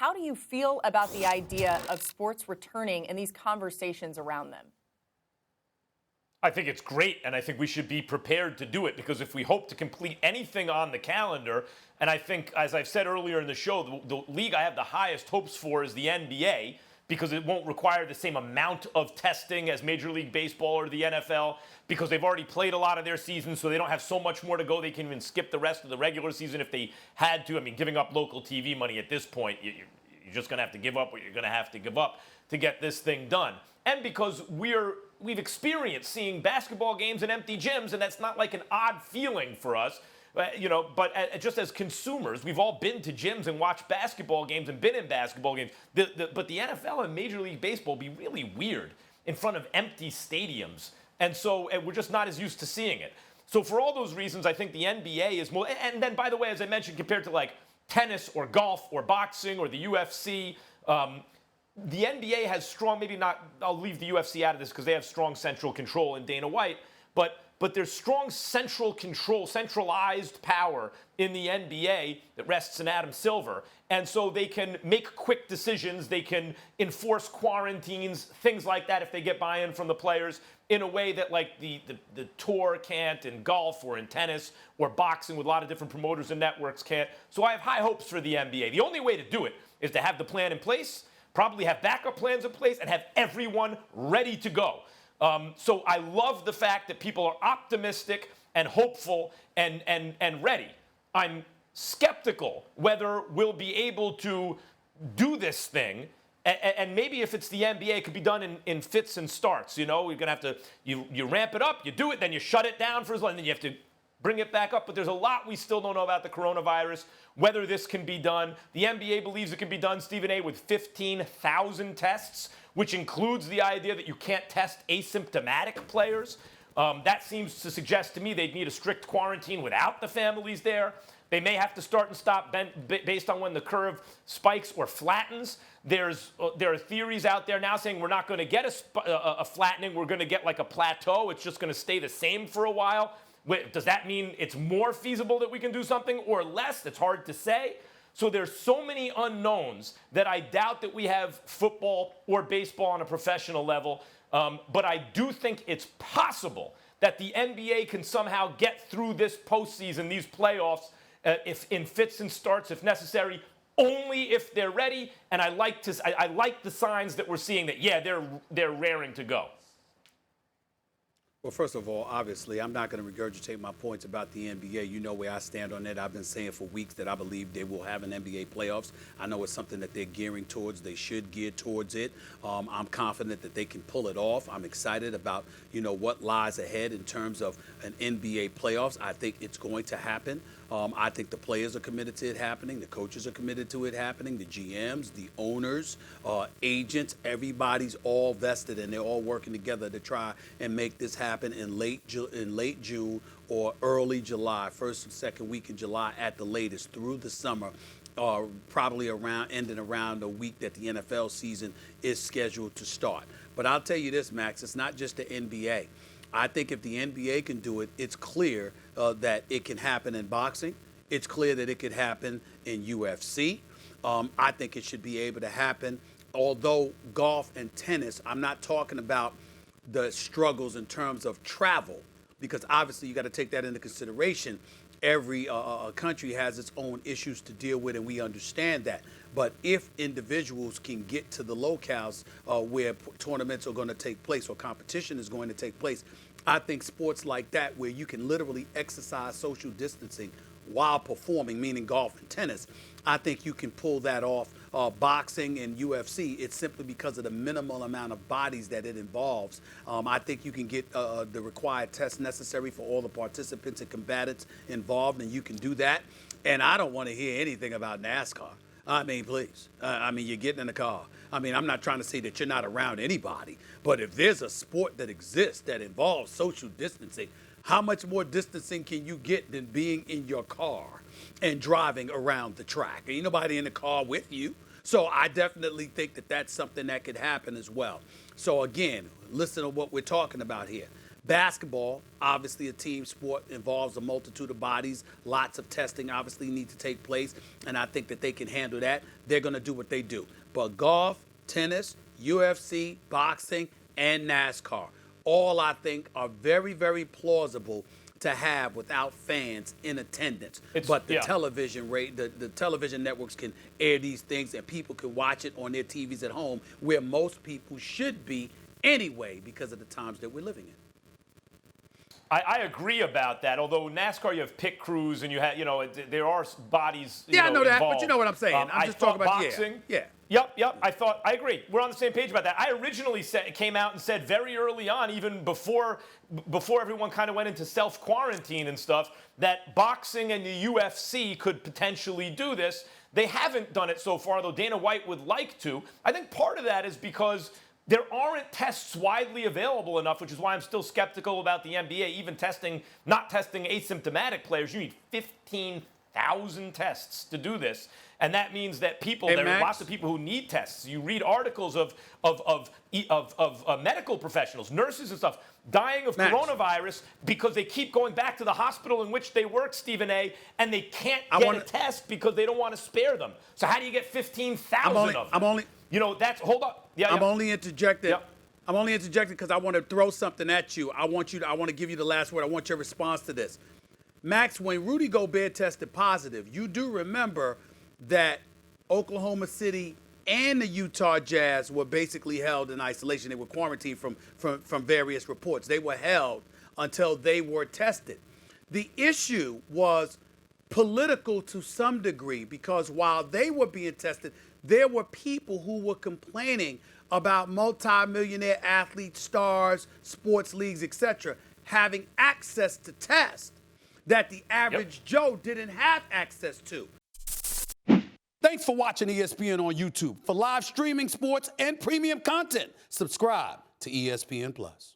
how do you feel about the idea of sports returning and these conversations around them? I think it's great, and I think we should be prepared to do it, because if we hope to complete anything on the calendar, and I think, as I've said earlier in the show, the league I have the highest hopes for is the NBA, because it won't require the same amount of testing as Major League Baseball or the NFL, because they've already played a lot of their season, so they don't have so much more to go. They can even skip the rest of the regular season if they had to. I mean, giving up local TV money at this point, you're just going to have to give up what you're going to have to give up to get this thing done. And because we've experienced seeing basketball games in empty gyms, and that's not like an odd feeling for us. But just as consumers, we've all been to gyms and watched basketball games and been in basketball games. But the NFL and Major League Baseball be really weird in front of empty stadiums. And we're just not as used to seeing it. So for all those reasons, I think the NBA is more. And then, by the way, as I mentioned, compared to like tennis or golf or boxing or the UFC, the NBA has strong, maybe not, I'll leave the UFC out of this because they have strong central control in Dana White, but there's strong central control, centralized power in the NBA that rests in Adam Silver. And so they can make quick decisions, they can enforce quarantines, things like that if they get buy-in from the players in a way that like the tour can't in golf or in tennis or boxing with a lot of different promoters and networks can't. So I have high hopes for the NBA. The only way to do it is to have the plan in place, probably have backup plans in place, and have everyone ready to go. So I love the fact that people are optimistic and hopeful and ready. I'm skeptical whether we'll be able to do this thing. And maybe if it's the NBA, it could be done in fits and starts. You know, you're going to have to, you ramp it up, you do it, then you shut it down for as long, and then you have to bring it back up. But there's a lot we still don't know about the coronavirus, whether this can be done. The NBA believes it can be done, Stephen A., with 15,000 tests, which includes the idea that you can't test asymptomatic players. That seems to suggest to me they'd need a strict quarantine without the families there. They may have to start and stop based on when the curve spikes or flattens. There are theories out there now saying we're not going to get a flattening. We're going to get like a plateau. It's just going to stay the same for a while. Does that mean it's more feasible that we can do something or less? It's hard to say. So there's so many unknowns that I doubt that we have football or baseball on a professional level. But I do think it's possible that the NBA can somehow get through this postseason, these playoffs, if in fits and starts, if necessary, only if they're ready. And I like the signs that we're seeing that, yeah, they're raring to go. Well, first of all, obviously, I'm not going to regurgitate my points about the NBA. You know where I stand on that. I've been saying for weeks that I believe they will have an NBA playoffs. I know it's something that they're gearing towards. They should gear towards it. I'm confident that they can pull it off. I'm excited about, what lies ahead in terms of an NBA playoffs. I think it's going to happen. I think the players are committed to it happening. The coaches are committed to it happening. The GMs, the owners, agents, everybody's all vested, and they're all working together to try and make this happen in late June or early July, first and second week in July at the latest, through the summer. Probably ending around the week that the NFL season is scheduled to start. But I'll tell you this, Max, it's not just the NBA. I think if the NBA can do it, it's clear that it can happen in boxing. It's clear that it could happen in UFC. I think it should be able to happen. Although golf and tennis, I'm not talking about the struggles in terms of travel, because obviously you got to take that into consideration. Every country has its own issues to deal with, and we understand that. But if individuals can get to the locales where tournaments are going to take place or competition is going to take place, I think sports like that, where you can literally exercise social distancing while performing, meaning golf and tennis, I think you can pull that off. Boxing and UFC, it's simply because of the minimal amount of bodies that it involves. I think you can get the required tests necessary for all the participants and combatants involved, and you can do that. And I don't want to hear anything about NASCAR. I mean, please. You're getting in the car. I'm not trying to say that you're not around anybody, but if there's a sport that exists that involves social distancing, how much more distancing can you get than being in your car and driving around the track? Ain't nobody in the car with you. So I definitely think that that's something that could happen as well. So again, listen to what we're talking about here. Basketball, obviously a team sport, involves a multitude of bodies. Lots of testing obviously need to take place, and I think that they can handle that. They're going to do what they do. But golf, tennis, UFC, boxing, and NASCAR, all I think are very, very plausible to have without fans in attendance. But the television the television networks can air these things, and people can watch it on their TVs at home, where most people should be anyway because of the times that we're living in. I agree about that. Although NASCAR, you have pit crews, and you have, there are bodies. I know that, involved. but you know what I'm saying. I'm just talking about boxing. Yeah. Yep. I agree. We're on the same page about that. I originally came out and said very early on, even before everyone kind of went into self-quarantine and stuff, that boxing and the UFC could potentially do this. They haven't done it so far, though Dana White would like to. I think part of that is because there aren't tests widely available enough, which is why I'm still skeptical about the NBA even not testing asymptomatic players. You need 15,000 tests to do this. And that means that there are lots of people who need tests. You read articles of medical professionals, nurses and stuff, dying of coronavirus because they keep going back to the hospital in which they work, Stephen A., and they can't get a test because they don't want to spare them. So how do you get 15,000 of them? Hold up. I'm only interjecting. I'm only interjecting because I want to throw something at you. I want to give you the last word. I want your response to this. Max, when Rudy Gobert tested positive, you do remember that Oklahoma City and the Utah Jazz were basically held in isolation. They were quarantined from various reports. They were held until they were tested. The issue was political to some degree because while they were being tested, there were people who were complaining about multimillionaire athletes, stars, sports leagues, etc., having access to tests that the average Joe didn't have access to. Thanks for watching ESPN on YouTube. For live streaming sports and premium content, subscribe to ESPN+.